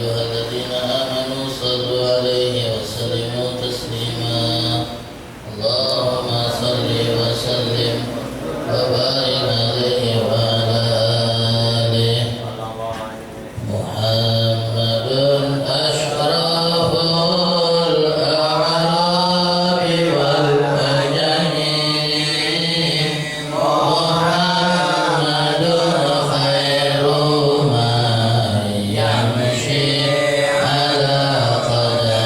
أيها الذين آمنوا صلوا عليه وسلموا تسليما اللهم صل وسلم وبارك عليه وعلى آله محمد أشرف الأعراب والأجم محمد خير من يمشي على قدمه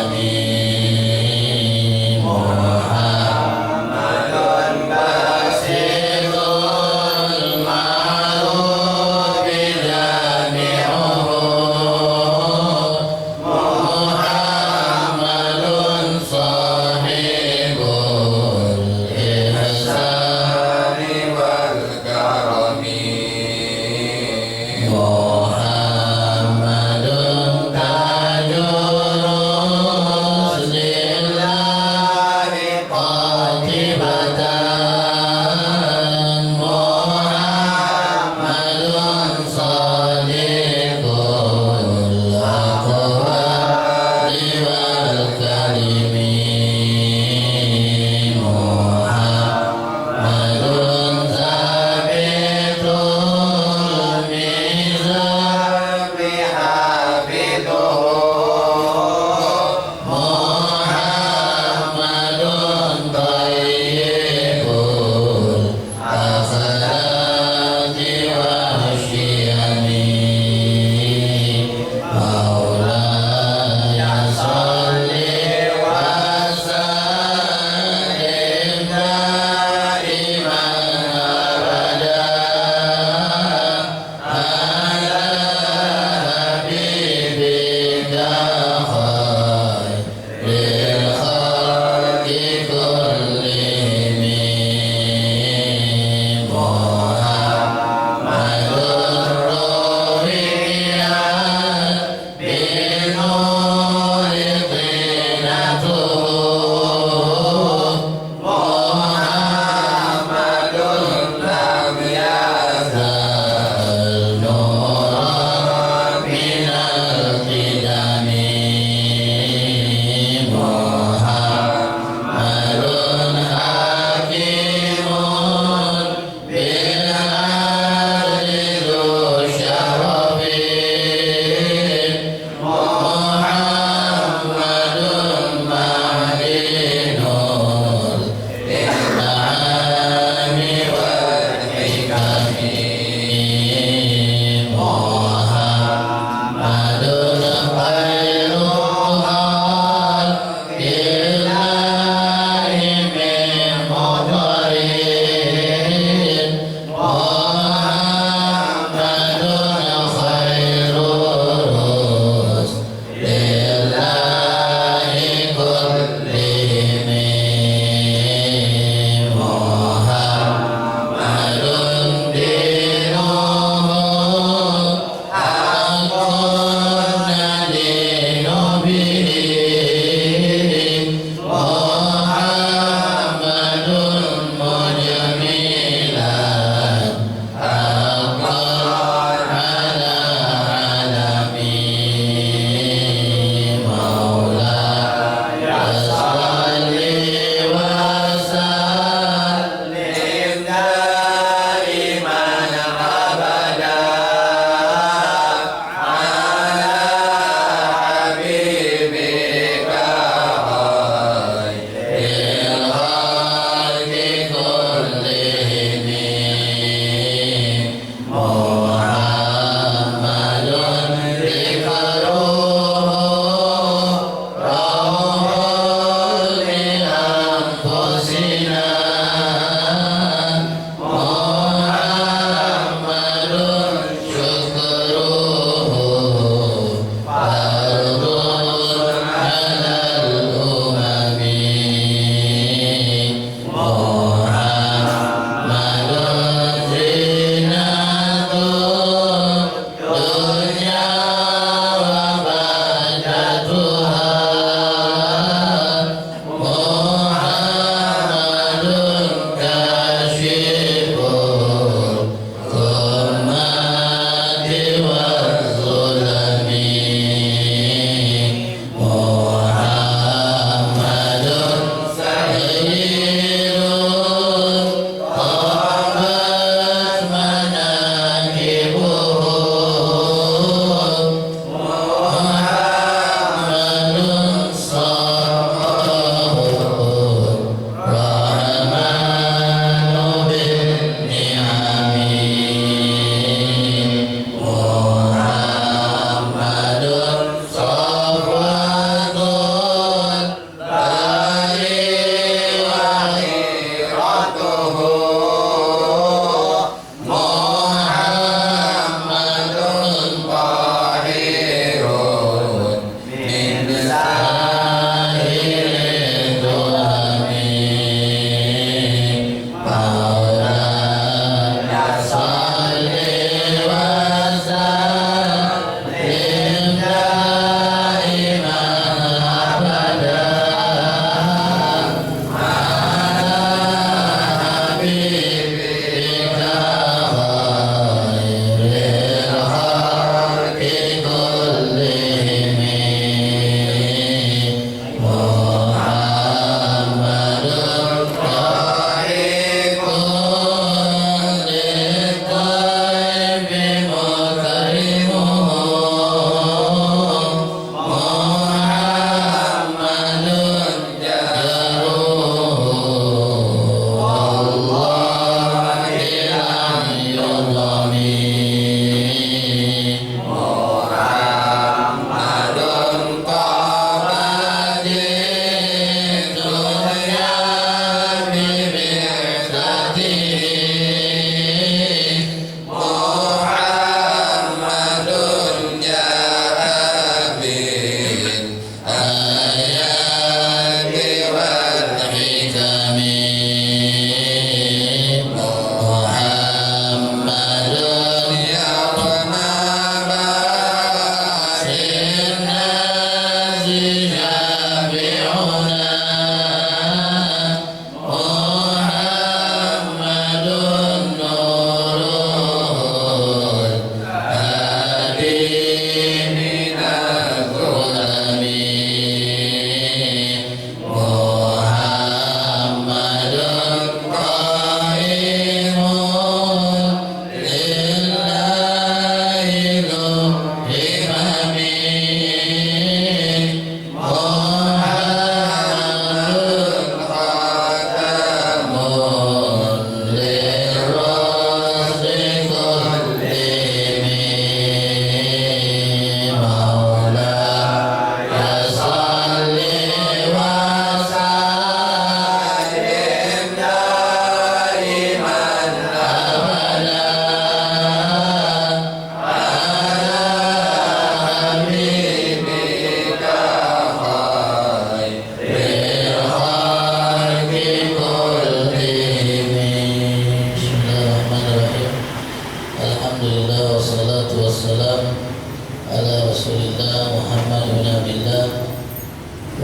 Rasulillah Muhammad bin Abdullah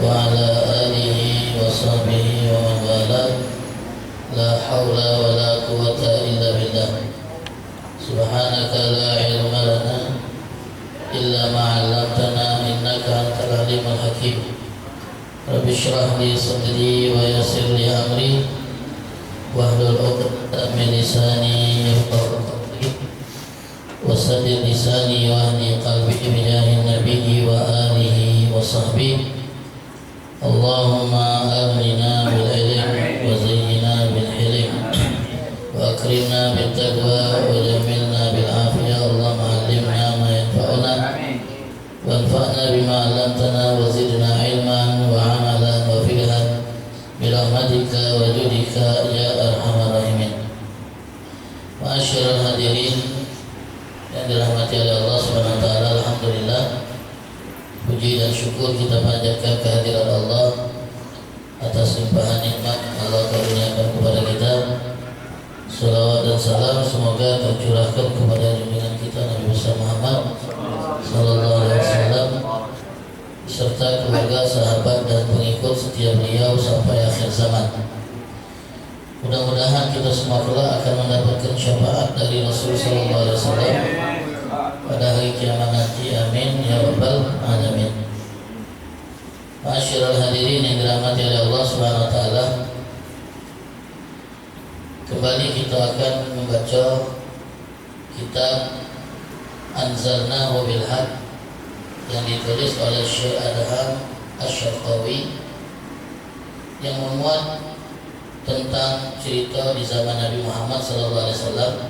wa ala alihi wa sahbihi wa man wala. La haula wa la quwwata illa billah. Subhanaka la ilma lana illa ma 'allamtana innaka antal alimul hakim. Rabbi shrah li sadri wa yassir li amri wahlul 'uqdatam min lisani yafqahu qawli wasaddid lisani wahdi qalbi bijahin nabiyyi wa alihi wa sahbihi. Allahumma amrina bil ilm wa zayyina bil hilm wa akrimna bil taqwa wa jamilna bil afiyah. Allahumma 'allimna ma yanfa'una wanfa'na bima 'allamtana wa zidna ilman wa 'amalan wa fiqhan birahmatika wa judika ya arhamar rahimin. Ma'asyiral hadirin yang dirahmati oleh Allah Subhanahu wa taala, alhamdulillah, puji dan syukur kita panjatkan kehadiran Allah atas limpahan nikmat Allah karuniakan kepada kita. Salawat dan salam semoga tercurahkan kepada junjungan kita Nabi besar Muhammad sallallahu alaihi wasallam serta keluarga, sahabat dan pengikut setia beliau sampai akhir zaman. Mudah-mudahan kita semua kelak akan mendapatkan syafaat dari Rasul sallallahu alaihi wasallam pada hari kiamat nanti. Amin ya rabbal alamin. Ma'asyiral hadirin yang dirahmati oleh Allah Subhanahu wa taala, kembali kita akan membaca kitab Anzalnahu bil Haq yang ditulis oleh Syekh Adham Asy-Syarqawi yang memuat tentang cerita di zaman Nabi Muhammad SAW.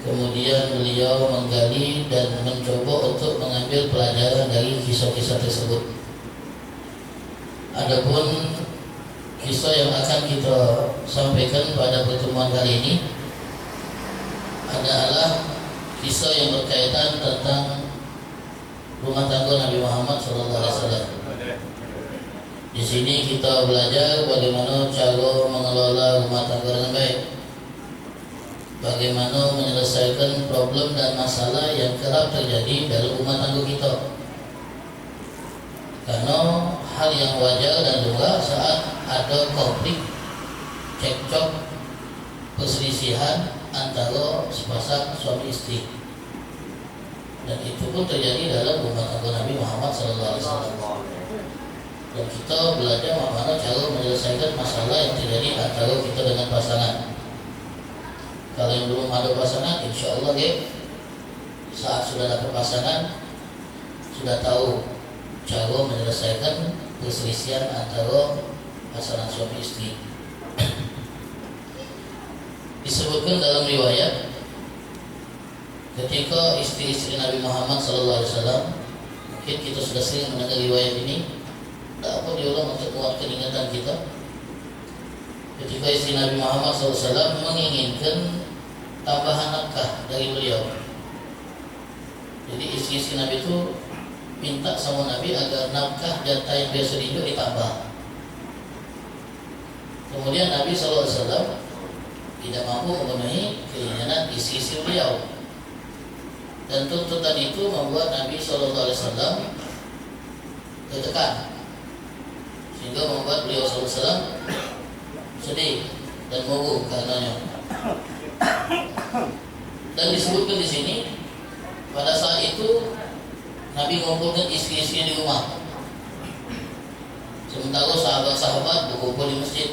Kemudian beliau menggali dan mencoba untuk mengambil pelajaran dari kisah-kisah tersebut. Adapun kisah yang akan kita sampaikan pada pertemuan kali ini adalah kisah yang berkaitan tentang rumah tangga Nabi Muhammad SAW. Di sini kita belajar bagaimana cara mengelola rumah tangga dengan baik, bagaimana menyelesaikan problem dan masalah yang kerap terjadi dalam rumah tangga kita. Karena hal yang wajar dan lumrah saat ada konflik, cekcok, perselisihan antara sepasang suami istri, dan itu pun terjadi dalam rumah tangga Nabi Muhammad SAW. Dan kita belajar bagaimana cara menyelesaikan masalah yang terjadi antara kita dengan pasangan. Kalau yang belum ada pasangan, insya Allah saat sudah dapat pasangan, sudah tahu cara menyelesaikan perselisihan antara pasangan suami istri. Disebutkan dalam riwayat, ketika istri-istri Nabi Muhammad SAW, mungkin kita sudah sering mendengar riwayat ini, tak apa diulang untuk menguatkan ingatan kita. Ketika istri Nabi Muhammad SAW menginginkan tambahan nafkah dari beliau, jadi istri-istri Nabi itu minta sama Nabi agar nafkah jatah yang biasa dihidup ditambah. Kemudian Nabi SAW tidak mampu memenuhi keinginan istri-istri beliau, dan tuntutan itu membuat Nabi SAW tertekan, sehingga membuat beliau SAW sedih dan murung karenanya. Dan disebutkan di sini, pada saat itu Nabi mengumpulkan istri-istri di rumah, sementara sahabat-sahabat berkumpul di masjid.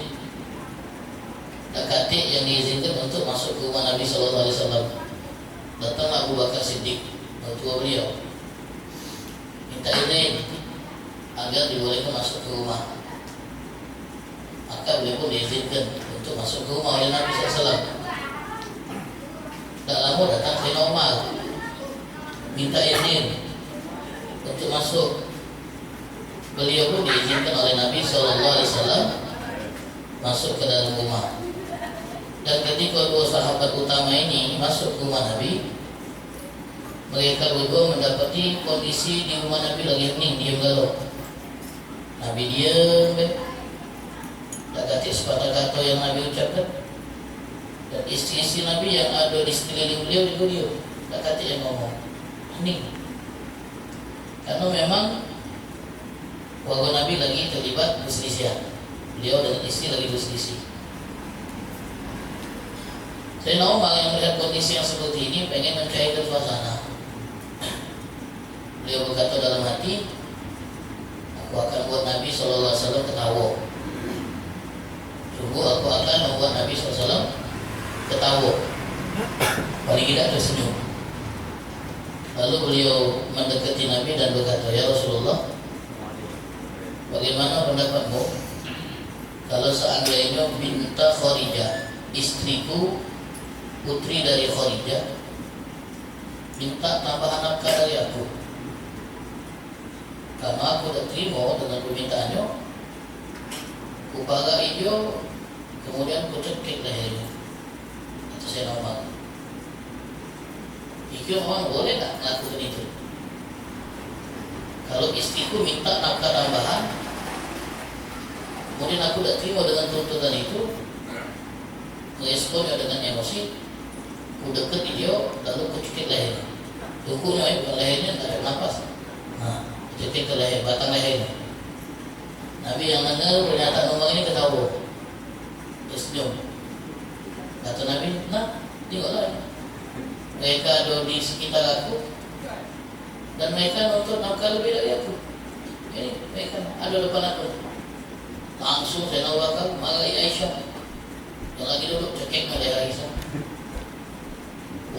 Katik yang diizinkan untuk masuk ke rumah Nabi SAW. Datang Abu Bakar Siddiq, mertua beliau, minta izin agar dibolehkan masuk ke rumah. Maka beliau pun diizinkan untuk masuk ke rumah oleh Nabi SAW. Tak lama datang Sayyidina Umar, minta izin untuk masuk. Beliau pun diizinkan oleh Nabi SAW masuk ke dalam rumah. Dan ketika dua sahabat utama ini masuk ke rumah Nabi, mereka berdua mendapati kondisi di rumah Nabi lagi hening, diam galau. Nabi diam, tak kata sepatah kata yang Nabi ucapkan. Dan istri-istri Nabi yang ada di sekeliling beliau juga diam, tak kata yang ngomong, hening. Karena memang waktu Nabi lagi terlibat perselisihan, beliau dengan istri lagi berselisih. Sayyidina Umar yang melihat kondisi yang seperti ini pengen mencairkan suasana. Beliau berkata dalam hati, aku akan buat Nabi SAW ketawa. Sungguh aku akan membuat Nabi SAW ketawa, paling tidak tersenyum. Lalu beliau mendekati Nabi dan berkata, ya Rasulullah, bagaimana pendapatmu kalau seandainya binta Kharijah, istriku, putri dari Kharijah, minta tambahan nafkah dari aku, karena aku tak terima dengan permintaannya, kupaga hijau, kemudian kucekik lehernya. Itu saya nama. Itu orang boleh tak melakukan itu? Kalau istriku minta nafkah tambahan, kemudian aku tak terima dengan tuntutan itu, meresponnya dengan emosi, ku deket dia, lalu ku cekik lehernya. Tukunya bukan lehernya, tak ada nafas. Nah, cekik ke leher, batang lehernya. Nabi yang dengar pernyataan Umar ini ketawa, tersenyum. Kata Nabi, nah, tengoklah, mereka ada di sekitar aku dan mereka nuntut nafkah lebih dari aku. Ini mereka ada depan aku. Langsung saya Bakar marahi Aisyah yang lagi duduk cekik leher Aisyah.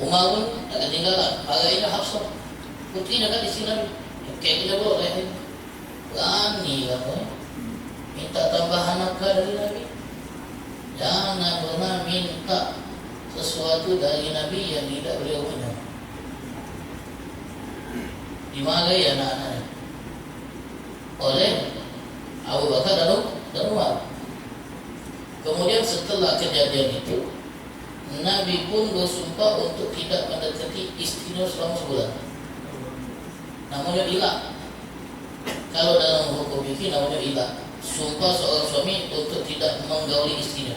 Umar pun tak ketinggalan, marahi Hafsah, putri dekat di sini, cekik dia pula leher. Berani kamu minta tambahan nafkah dari Nabi. Jangan pernah minta sesuatu dari Nabi yang tidak beliau punya. Dimarahi anak-anaknya oleh Abu Bakar dan Umar. Kemudian setelah kejadian itu, Nabi pun bersumpah untuk tidak mendekati istrinya selama sebulan. Namanya ilah. Kalau dalam hukum fikih namanya ilah. Sumpah seorang suami untuk tidak menggauli istrinya.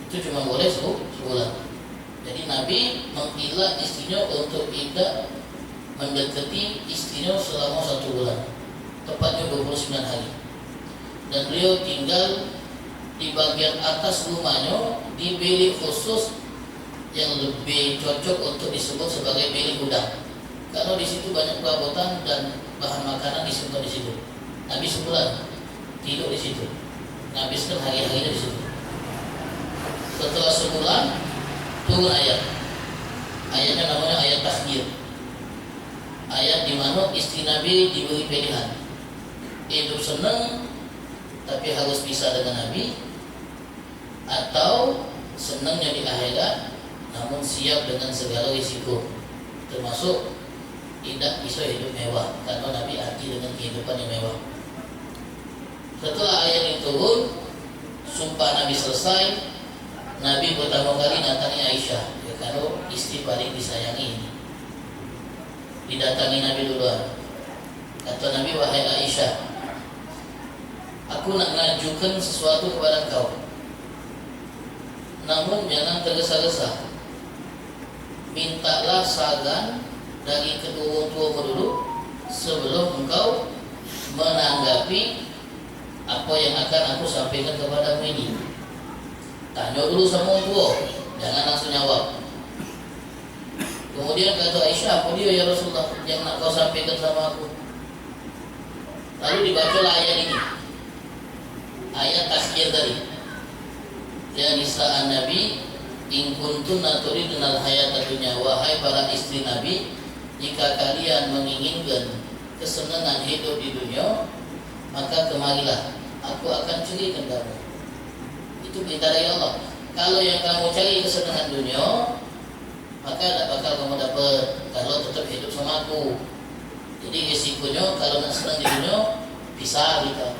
Itu cuma boleh sebulan. Jadi Nabi mengilah istrinya untuk tidak mendekati istrinya selama 1 bulan, tepatnya 29 hari. Dan beliau tinggal di bagian atas rumahnya di bilik khusus yang lebih cocok untuk disebut sebagai bilik gudang, karena di situ banyak perabotan dan bahan makanan disimpan di situ. Nabi sebulan tidur di situ, menghabiskan hari-harinya di situ. Setelah sebulan turun ayat. Ayatnya namanya ayat takdir. Ayat di mana istri Nabi diberi pilihan, hidup senang tapi harus pisah dengan Nabi, atau senangnya di akhirat namun siap dengan segala risiko, termasuk tidak bisa hidup mewah, karena Nabi anti dengan kehidupan yang mewah. Setelah ayat ini turun, sumpah Nabi selesai, Nabi pertama kali datangi Aisyah, ya, kalau istri paling disayangi ini. Didatangi Nabi duluan. Kata Nabi, wahai Aisyah, aku nak ngajukan sesuatu kepada engkau, namun jangan tergesa-gesa. Mintalah saran dari kedua orang tuamu dulu sebelum engkau menanggapi apa yang akan aku sampaikan kepadamu ini. Tanya dulu sama orang tua, jangan langsung jawab. Kemudian kata Aisyah, apa dia ya Rasulullah yang nak kau sampaikan sama aku? Lalu dibacalah ayat ini, ayat takhir tadi. Ya nisa'an Nabi, in kuntunna turidunal hayata dunya, wahai para istri Nabi, jika kalian menginginkan kesenangan hidup di dunia, maka kemarilah, aku akan cerikan kamu. Itu perintah dari Allah. Kalau yang kamu cari kesenangan dunia, maka tak bakal kamu dapat kalau tetap hidup sama aku. Jadi risikonya kalau nak senang di dunia, pisah kita.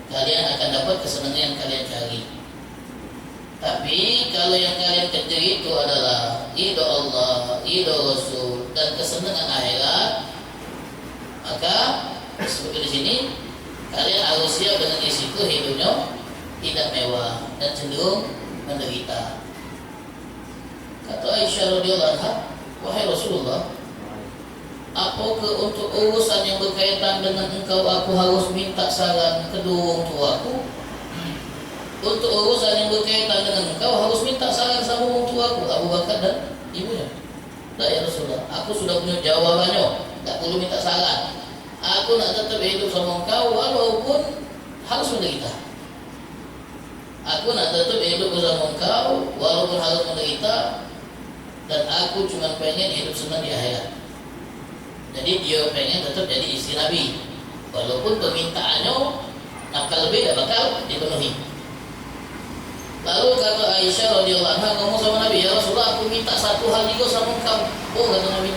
Kalian akan dapat kesenangan yang kalian cari. Tapi kalau yang kalian kejar itu adalah ridha Allah, ridha Rasul, dan kesenangan akhirat, maka seperti di sini kalian harus siap dengan risiko hidupnya tidak mewah dan cenderung menderita. Kata Aisyah radhiyallahu anha, wahai Rasulullah, Apakah untuk urusan yang berkaitan dengan engkau aku harus minta saran kedua orang tuaku? Untuk urusan yang berkaitan dengan engkau harus minta saran sama orang tuaku, Abu Bakar dan ibunya. Tak ya Rasulullah, aku sudah punya jawabannya, tak perlu minta saran. Aku nak tetap hidup sama engkau walaupun harus menderita. Aku nak tetap hidup bersama engkau walaupun harus menderita, dan aku cuma pengen hidup senang di akhirat. Jadi dia pengen tetap jadi istri Nabi, walaupun permintaannya nafkah lebih tak bakal dipenuhi. Lalu kata Aisyah radhiyallahu anha ngomong sama Nabi, ya Rasulullah, aku minta satu hal juga sama engkau. Oh, kata Nabi,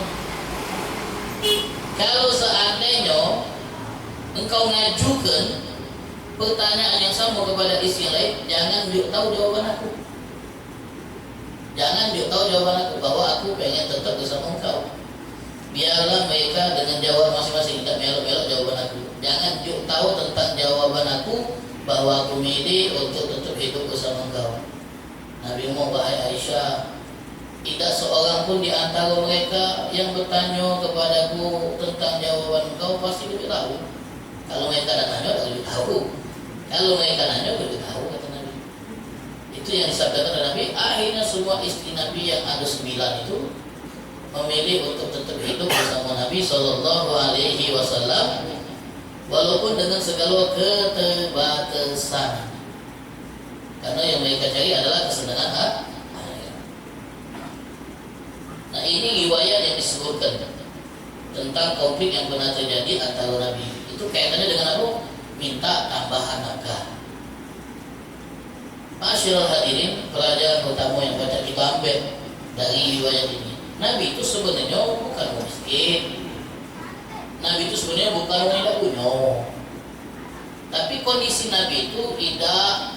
kalau seandainya engkau ngajukan pertanyaan yang sama kepada istri lain, jangan dia tahu jawaban aku. Jangan dia tahu jawaban aku bahwa aku pengen tetap bersama engkau. Biarlah mereka dengan jawab masing-masing, tidak melok-melok jawaban aku. Jangan dia tahu tentang jawaban aku bahwa aku milih untuk tetap hidup bersama engkau. Nabi ngomong, wahai Aisyah, tidak seorang pun di antara mereka yang bertanya kepadaku tentang jawaban engkau pasti lebih tahu. Kalau mereka dah tanya, lebih tahu. Kalau mereka nanya, lebih tahu, kata Nabi. Itu yang disabdakan oleh Nabi. Akhirnya semua istri Nabi yang ada 9 itu memilih untuk tetap hidup bersama Nabi Sallallahu Alaihi Wasallam, walaupun dengan segala keterbatasan. Karena yang mereka cari adalah kesenangan akhirat. Nah, ini riwayat yang disebutkan tentang konflik yang pernah terjadi antara Nabi. Itu kaitannya dengan apa? Minta tambahan nafkah. Masyaallah hadirin, pelajaran pertama yang baca kita ambil dari riwayat ini. Nabi itu sebenarnya bukan miskin. Nabi itu sebenarnya bukan orang yang tidak punya. Tapi kondisi Nabi itu tidak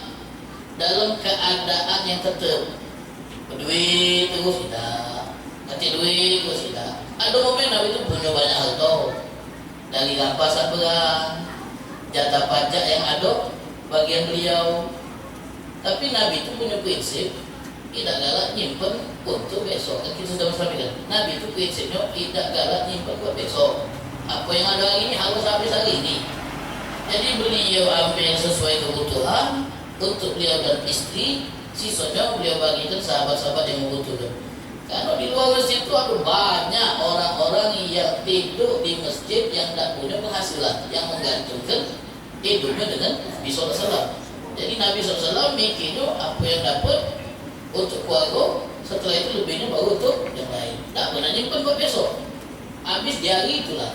dalam keadaan yang tetap. Berduit terus tidak, kecil duit terus tidak. Ada momen Nabi itu punya banyak harta, dari rampasan perang, jatah pajak yang ada bagian beliau. Tapi Nabi itu punya prinsip, tidak galak nyimpen untuk besok. Kan kita sudah sampaikan, Nabi itu prinsipnya tidak galak nyimpen buat besok. Apa yang ada hari ini harus habis hari ini. Jadi beliau ambil sesuai kebutuhan untuk beliau dan istri, sisanya beliau bagikan sahabat-sahabat yang membutuhkan. Karena di luar masjid itu ada banyak orang-orang yang tidur di masjid yang tidak punya penghasilan, yang menggantungkan hidupnya dengan Nabi SAW. Jadi Nabi SAW mikirnya apa yang dapat untuk keluarga, setelah itu lebihnya baru untuk yang lain. Tak pernah nyimpen buat besok, habis di hari itulah.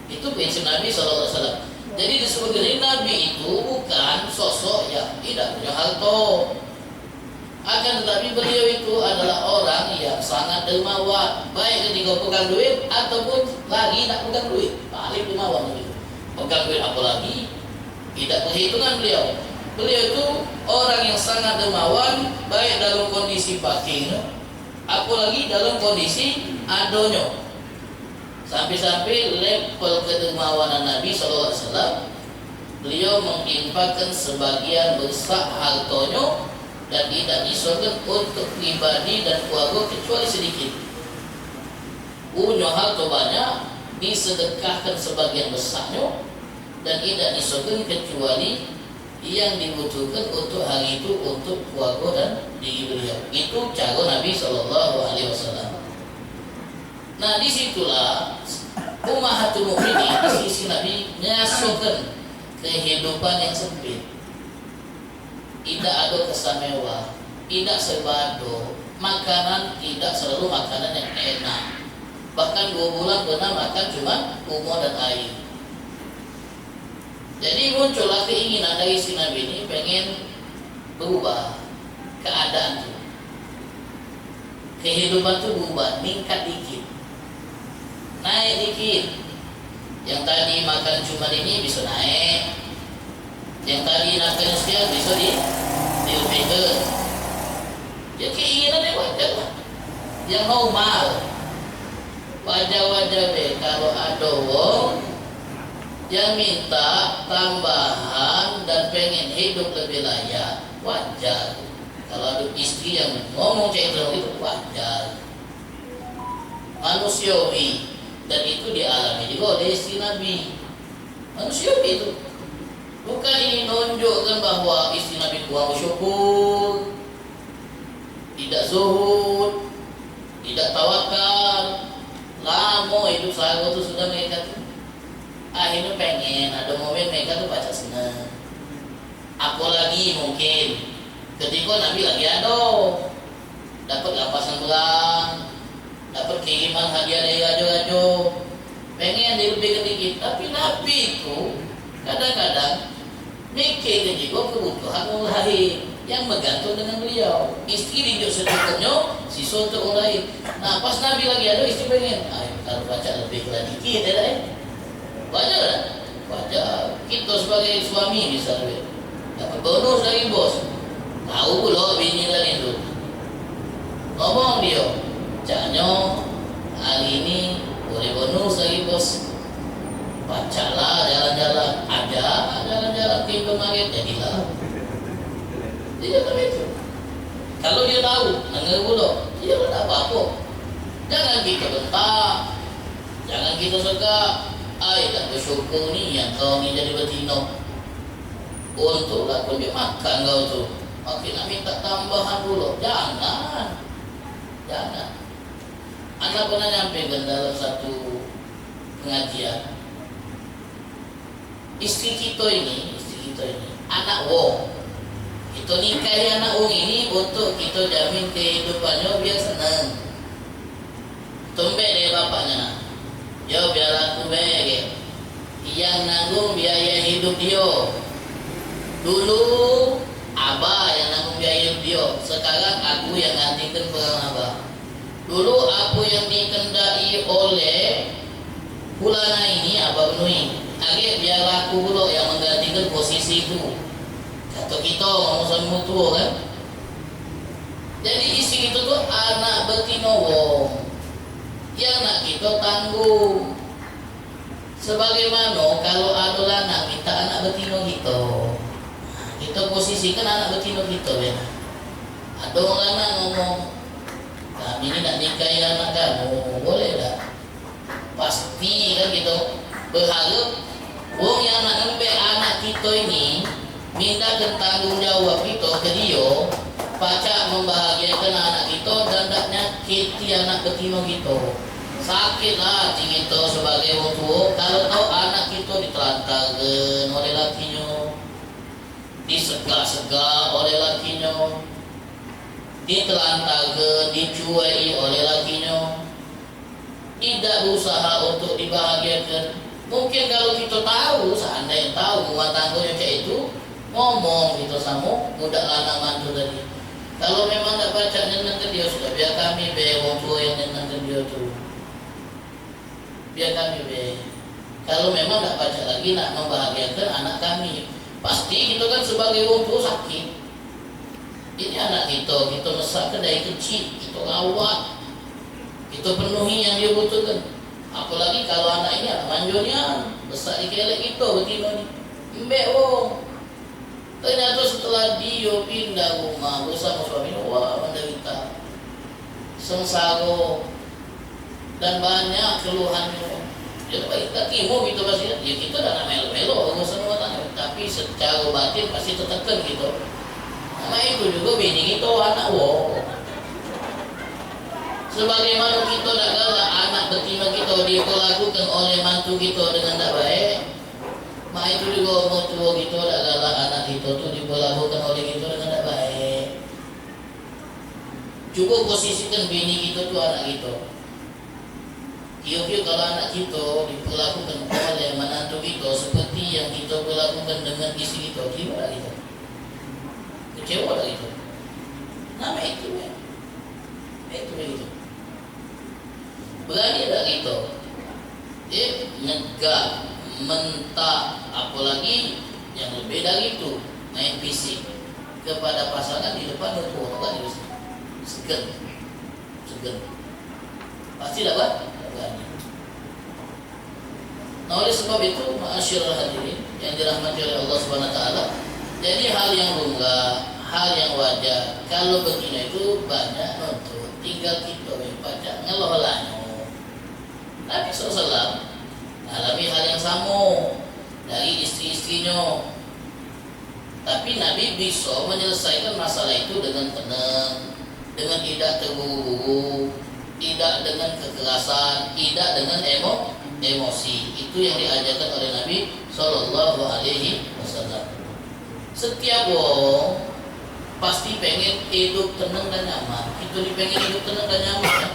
Itu prinsip Nabi SAW. Jadi disebutkan Nabi itu bukan sosok yang tidak punya harta. Akan tetapi beliau itu adalah orang yang sangat dermawan, baik ketika pegang duit ataupun lagi tak pegang duit, paling dermawan begitu. Pegang duit apalagi tidak perhitungan beliau. Beliau itu orang yang sangat dermawan, baik dalam kondisi batin apalagi dalam kondisi adonyo. Sampai-sampai level kedermawanan Nabi SAW, beliau menginfakkan sebagian besar hartanya dan tidak disorgan untuk pribadi dan keluarga kecuali sedikit. Punya harta banyak, disedekahkan sebagian besarnya dan tidak disorgan kecuali yang dibutuhkan untuk hari itu untuk keluarga dan diri beliau. Itu cara Nabi SAW. Nah, disitulah Ummahatul Mukminin, sisi Nabi nyasukkan kehidupan yang sempit. Tidak ada kesan mewah, tidak sebado, makanan tidak selalu makanan yang enak. Bahkan 2 bulan pernah makan cuma umur dan air. Jadi muncullah keinginan dari si Nabi ini pengen berubah keadaan itu. Kehidupan itu berubah, meningkat dikit, naik dikit. Yang tadi makan cuma ini bisa naik, yang tadi makan sekian bisa dilebihkan. Ya keinginan dia wajar lah, yang normal. Wajar-wajar deh kalau ada orang yang minta tambahan dan pengen hidup lebih layak, wajar. Kalau ada istri yang ngomong cek itu wajar, manusiawi. Dan itu dialami juga oleh istri Nabi. Manusia itu. Bukan ini menunjukkan bahwa istri Nabi kurang bersyukur, tidak zuhud, tidak tawakal. Lama hidup sahabat itu sudah mereka tuh. Akhirnya pengen ada momen mereka tuh baca senang. Apalagi mungkin ketika Nabi lagi ada dapat lapasan belang, dapat kiriman hadiah dari raja-raja, pengen dia lebih sedikit. Tapi Nabi itu kadang-kadang mikir juga kebutuhan orang lain yang bergantung dengan beliau. Istri dijuk secukupnya, sisa untuk orang lain. Nah pas Nabi lagi ada, istri pengen, kalau baca lebih dikit ya, wajar kan? Wajar. Kita sebagai suami misalnya dapat bonus dari bos, tahu loh bini tadi itu ngomong dia, caknya hari ini boleh bonus dari bos, bacalah jalan-jalan, ada jalan-jalan ke kemarin, jadilah dia tahu itu. Kalau dia tahu, dengar dulu, dia tak apa-apa. Jangan kita bentak, jangan kita segak. Tak bersyukur ni yang kau ni jadi betina. Untunglah kau dia makan kau tu. Makin nak minta tambahan dulu. Jangan. Anak pernah nyampe dalam satu pengajian. Istri kita ini anak wong. Kita nikahi anak wong ini untuk kita jamin kehidupannya biar senang. Tumbe dia bapaknya. Yo biar aku bege. Yang nanggung biaya hidup dia. Dulu abah yang nanggung biaya hidup dia. Sekarang aku yang gantikan peran abah. Dulu aku yang dikendai oleh bulana ini abah penuhi. Akhirnya biar aku dulu yang menggantikan posisi itu. Kata kita ngomong sama mutua kan. Jadi isi itu tuh anak betina wong. Yang nak kita tanggung. Sebagaimana kalau ada lanang minta anak betina kita posisikan anak betina kita ya. Ada orang lanang ngomong, kami ini nak nikahi anak kamu, boleh tak? Pasti kan kita berharap wong yang nak ngambil anak kita ini minta tanggung jawab kita ke dia, pacak membahagiakan anak kita dan tak nyakiti anak betina kita. Sakitlah kita sebagai orang tua kalau tahu anak kita ditelantarkan oleh lakinya, disegak-segak oleh lakinya, ditelantarkan, dicuai oleh lakinya, tidak berusaha untuk dibahagiakan. Mungkin kalau kita tahu, seandainya tahu rumah tangganya kayak itu, ngomong kita sama budak lanang mantu tadi. Kalau memang tak baca nyenang ke dia, sudah biar kami be orang tua yang nyenang ke dia tu. Biar kami be. Kalau memang tak baca lagi nak membahagiakan anak kami, pasti kita kan sebagai orang tua sakit. Ini anak kita masak dari kecil, kita rawat, kita penuhi yang dia butuhkan. Apalagi kalau anak ini anak manjonya besar di kelek kita betina ni. Mbak wong. Ternyata setelah dia pindah rumah bersama suaminya, wah menderita, sengsara dan banyak keluhannya. Jadi kita timo gitu pasti, ya kita dah nak melo-melo urusan rumah tangga, tapi secara batin pasti tertekan gitu. Nah itu juga bini kita anak wo. Sebagaimana kita nak galak anak betina kita diperlakukan oleh mantu kita dengan tak baik, mak itu juga orang tua kita nak galak anak kita tu diperlakukan oleh kita dengan tak baik. Cuba posisikan bini kita tu anak kita. Kira-kira kalau anak kita diperlakukan oleh menantu kita seperti yang kita perlakukan dengan istri kita, kira tak kita? Kecewa tak kita? Nama itu ya. Itu begitu. Berani tak kita? Nyegah, mentak, apalagi yang lebih dari itu, main fisik kepada pasangan di depan hukum kan itu segan. Pasti dapat. Nah oleh sebab itu ma'asyiral hadirin yang dirahmati oleh Allah Subhanahu wa taala, jadi hal yang lumrah, hal yang wajar kalau begini itu banyak nuntut, tinggal kita baca ngelolanya. Nabi SAW alami hal yang sama dari istri-istrinya. Tapi Nabi bisa menyelesaikan masalah itu dengan tenang, dengan tidak terburu-buru, tidak dengan kekerasan, tidak dengan emosi. Itu yang diajarkan oleh Nabi Shallallahu Alaihi Wasallam. Setiap orang pasti pengen hidup tenang dan nyaman. Itu pengen hidup tenang dan nyaman.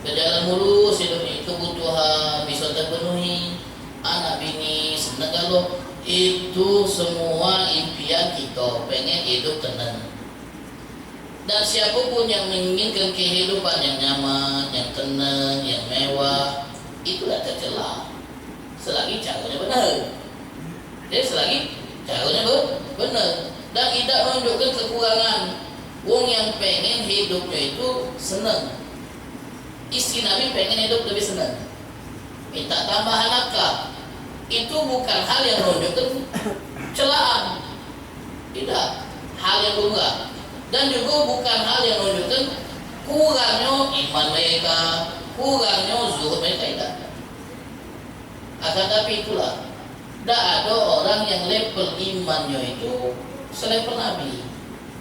Berjalan mulus hidup ini, kebutuhan bisa terpenuhi, anak bini senang, kalau itu semua impian kita, pengen hidup tenang. Dan siapapun yang menginginkan kehidupan yang nyaman, yang tenang, yang mewah, itu tidak tercela selagi caranya benar. Jadi selagi caranya benar dan tidak menunjukkan kekurangan. Wong yang pengen hidupnya itu senang. Istri Nabi pengen hidup lebih senang, minta tambahan nafkah. Itu bukan hal yang menunjukkan celaan, tidak, hal yang lumrah. Dan juga bukan hal yang menunjukkan kurangnya iman mereka, kurangnya zuhud mereka, tidak. Akan tapi itulah, tidak ada orang yang level imannya itu selevel Nabi.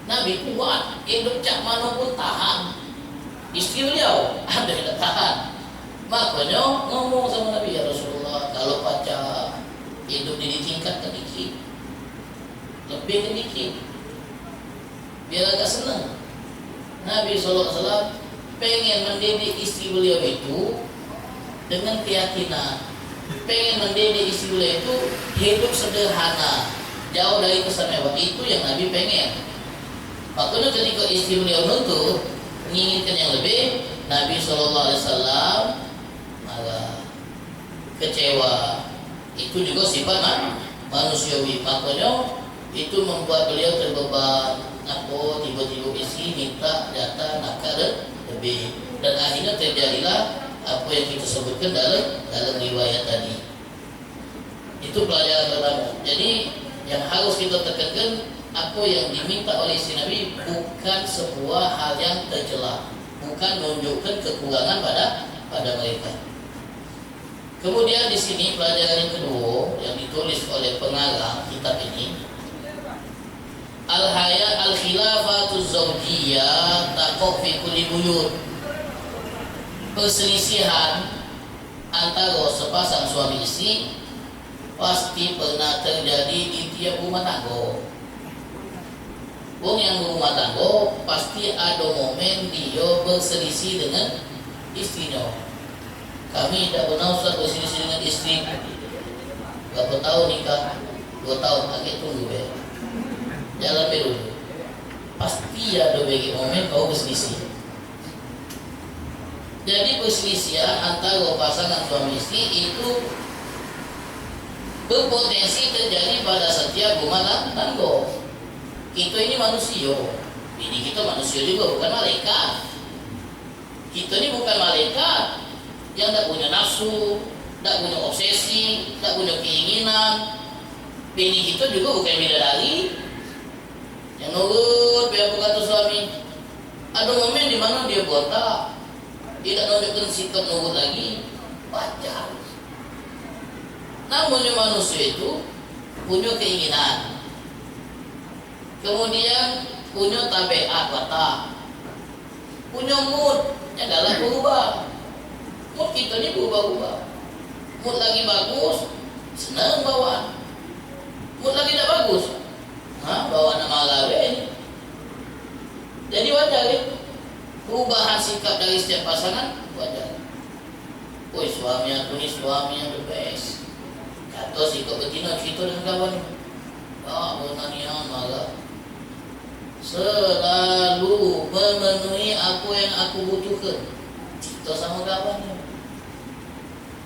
Nabi kuat, hidup cak mana pun tahan. Istri beliau ada yang tidak tahan. Makanya ngomong sama Nabi, ya Rasulullah, kalau pacar hidup ditingkatkan dikit, lebih sedikit, biar agak senang. Nabi SAW pengen mendidik istri beliau itu dengan keyakinan, pengen mendidik istri beliau itu hidup sederhana, jauh dari kesan mewah. Itu yang Nabi pengen. Makanya ketika istri beliau nuntut menginginkan yang lebih, Nabi SAW malah kecewa. Itu juga sifat manusiawi. Makanya itu membuat beliau terbeban. Apa tiba-tiba istri minta data nafkah lebih, dan akhirnya terjadilah apa yang kita sebutkan dalam riwayat tadi. Itu pelajaran pertama. Jadi yang harus kita tekankan, apa yang diminta oleh istri Nabi bukan sebuah hal yang tercela, bukan menunjukkan kekurangan pada mereka. Kemudian di sini pelajaran yang kedua yang ditulis oleh pengarang kitab ini, al-haya al-khilafatuz zawjiyah taqaf fi kulli buyut. Perselisihan antara sepasang suami istri pasti pernah terjadi di tiap rumah tangga. Wong yang berumah tangga pasti ada momen dia berselisih dengan istrinya. Kami tidak pernah Ustaz berselisih dengan istri. Berapa tahun nikah? 2 tahun. Agak tunggu be. Jalan be dulu. Pasti ada bagi momen kau berselisih. Jadi perselisihan antara pasangan suami istri itu berpotensi terjadi pada setiap rumah tangga. Kita ini manusia. Ini kita manusia juga, bukan malaikat. Kita ini bukan malaikat yang tidak punya nafsu, tidak punya obsesi, tidak punya keinginan. Bini kita juga bukan bidadari yang nurut biar kata suami. Ada momen di mana dia botak, tidak menunjukkan sikap nurut lagi, wajar. Namun manusia itu punya keinginan, kemudian punya tabiat watak, punya mood yang dalam berubah. Mood kita ini berubah-ubah. Mood lagi bagus, senang bawaan. Mood lagi tidak bagus, bawaan nak marah ini. Jadi wajar ya, perubahan sikap dari setiap pasangan wajar. Woi, suami aku ni suami yang the best. Kata sikap betina cerita dengan kawan. Benanian marah. Selalu memenuhi apa yang aku butuhkan. Cerita sama kawannya.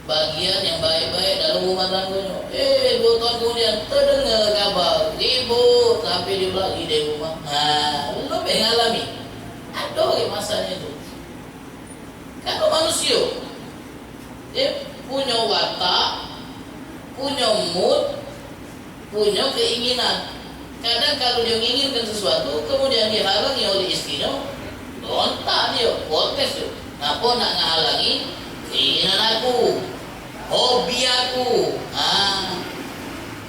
Bagian yang baik-baik dalam rumah tangganya. 2 tahun kemudian terdengar kabar ribut sampai dia lagi di rumah. Lu mengalami. Ada masanya itu. Kalau manusia dia punya watak, punya mood, punya keinginan. Kadang kalau dia menginginkan sesuatu kemudian dihalangi oleh istrinya, rontak dia, protes dia. Kenapa nak menghalangi keinginan aku, hobi aku.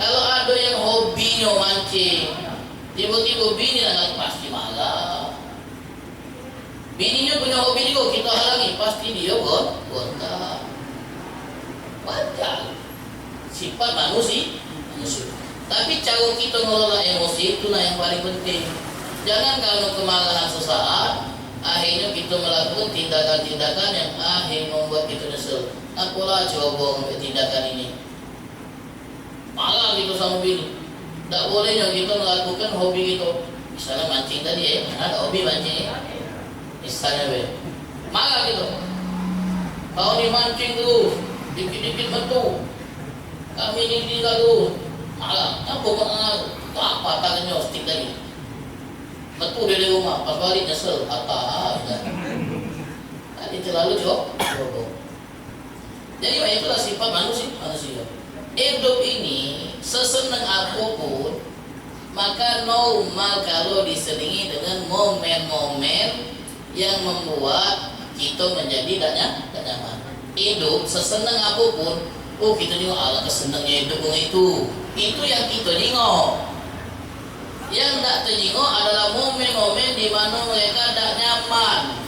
Kalau ada yang hobinya mancing, tiba-tiba bini nak pasti marah. Bininya punya hobi juga kita halangi, pasti dia gonta. Wajar, sifat manusia. Tapi cara kita mengelola emosi itulah yang paling penting. Jangan kalau kemarahan sesaat, akhirnya kita melakukan tindakan-tindakan yang akhirnya membuat kita nyesel. Apalah coba tindakan ini. Marah gitu sama bini. Tak bolehnya kita melakukan hobi kita. Misalnya mancing tadi ada hobi mancing misalnya marah gitu. Kau ni mancing tu, dikit-dikit metu. Kami ni tinggal tu. Marah, apa marah? Apa tangannya stick tadi? Metu dari rumah, pas balik nyesel. Tadi terlalu coba. Jadi itulah sifat manusia. Hidup ini sesenang apapun, maka normal kalau diselingi dengan momen-momen yang membuat kita menjadi tak nyaman. Hidup sesenang apapun, kita tengok ala kesenangnya hidup itu yang kita tengok. Yang tak tengok adalah momen-momen di mana mereka tak nyaman,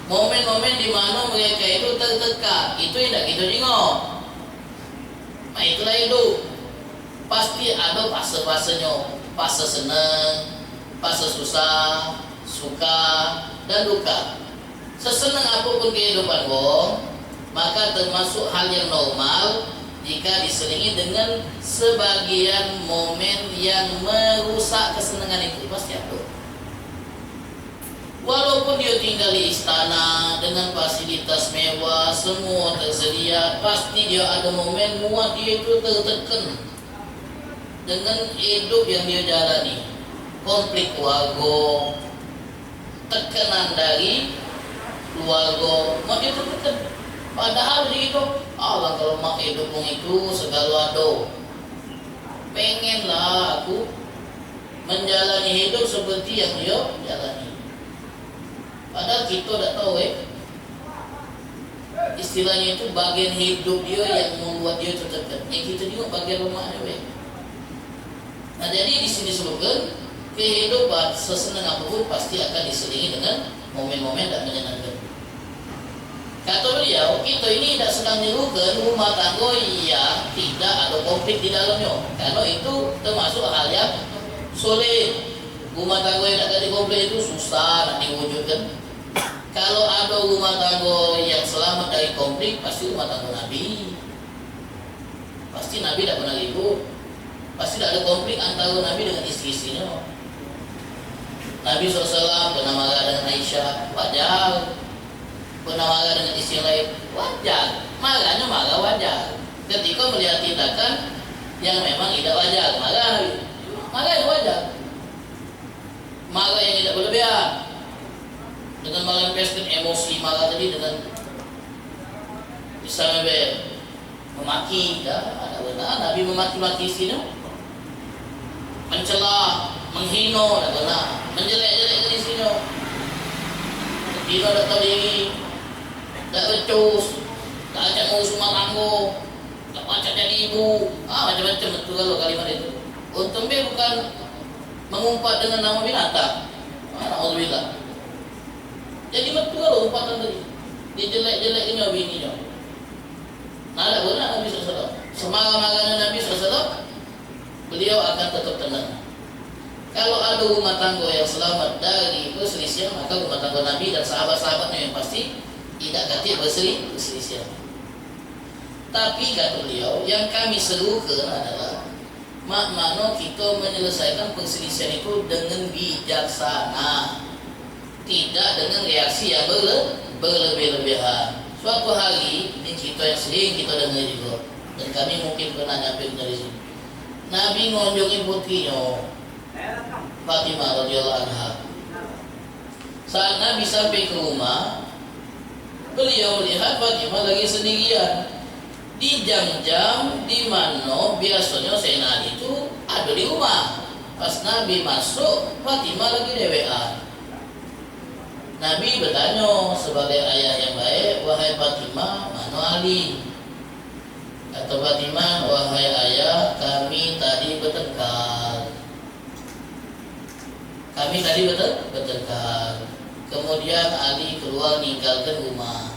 momen-momen di mana mereka itu tertekan. Itu yang tak kita tengok. Nah, itulah hidup. Pasti ada fase-fasenya, fase senang, fase susah, suka dan duka. Sesenang apapun kehidupan maka termasuk hal yang normal jika diselingi dengan sebagian momen yang merusak kesenangan itu. Pasti ada. Walaupun dia tinggal di istana dengan fasilitas mewah, semua tersedia, pasti dia ada momen muat dia itu tertekan dengan hidup yang dia jalani. Konflik keluarga, tekanan dari keluarga, mak dia tertekan. Padahal begitu, Allah kalau mak hidup itu segala ada. Pengenlah aku menjalani hidup seperti yang dia jalani. Padahal kita tak tahu istilahnya itu bagian hidup dia yang membuat dia tertekan. Yang kita juga bagian rumahnya. Nah, jadi di sini disebutkan kehidupan sesenang apapun pasti akan diselingi dengan momen-momen tak menyenangkan. Kata beliau, kita ini tidak sedang menyerukan rumah tangga yang tidak ada konflik di dalamnya. Karena itu termasuk hal yang sulit. Rumah tangga yang tak ada konflik itu susah nak diwujudkan. Kalau ada rumah tangga yang selamat dari konflik, pasti rumah tangga Nabi. Pasti Nabi tak pernah ribut. Pasti tak ada konflik antara Nabi dengan istri-istrinya. Nabi SAW pernah marah dengan Aisyah, wajar. Pernah marah dengan istri lain, wajar. Marahnya marah wajar. Ketika melihat tindakan yang memang tidak wajar, marah yang wajar. Marah yang tidak berlebihan, dengan melampiaskan emosi marah tadi dengan misalnya memaki, ada benar Nabi memaki-maki istrinya, mencela, menghina, ada benar, menjelek-jelekkan istrinya, tidak ada tahu diri, tak becus, tak ajak ngurus rumah tangga, tak ajak jadi ibu, macam-macam betul kalau kalimat itu. Untung bukan mengumpat dengan nama binatang. Alhamdulillah. Jadi betul kalau umpatan tadi. Dijelek-jelekin bininya. Nah, ada benar Nabi SAW. Semarah-marahnya Nabi SAW, beliau akan tetap tenang. Kalau ada rumah tangga yang selamat dari perselisihan, maka rumah tangga Nabi dan sahabat-sahabatnya yang pasti tidak katil berselisihan. Tapi kata beliau, yang kami serukan adalah makna kita menyelesaikan perselisihan itu dengan bijaksana, tidak dengan reaksi yang berlebih-lebihan. Suatu hari, ini cerita yang sering kita dengar juga, dan kami mungkin pernah nyampe dari sini. Nabi ngunjungi putrinya Fatimah radhiyallahu anha. Saat Nabi sampai ke rumah, beliau melihat Fatimah lagi sendirian di jam-jam di mana biasanya Sayyidina Ali itu ada di rumah. Pas Nabi masuk, Fatimah lagi dewean. Nabi bertanya sebagai ayah yang baik, wahai Fatimah, mana Ali? Kata Fatimah, wahai ayah, kami tadi bertengkar. Bertengkar. Kemudian Ali keluar meninggalkan rumah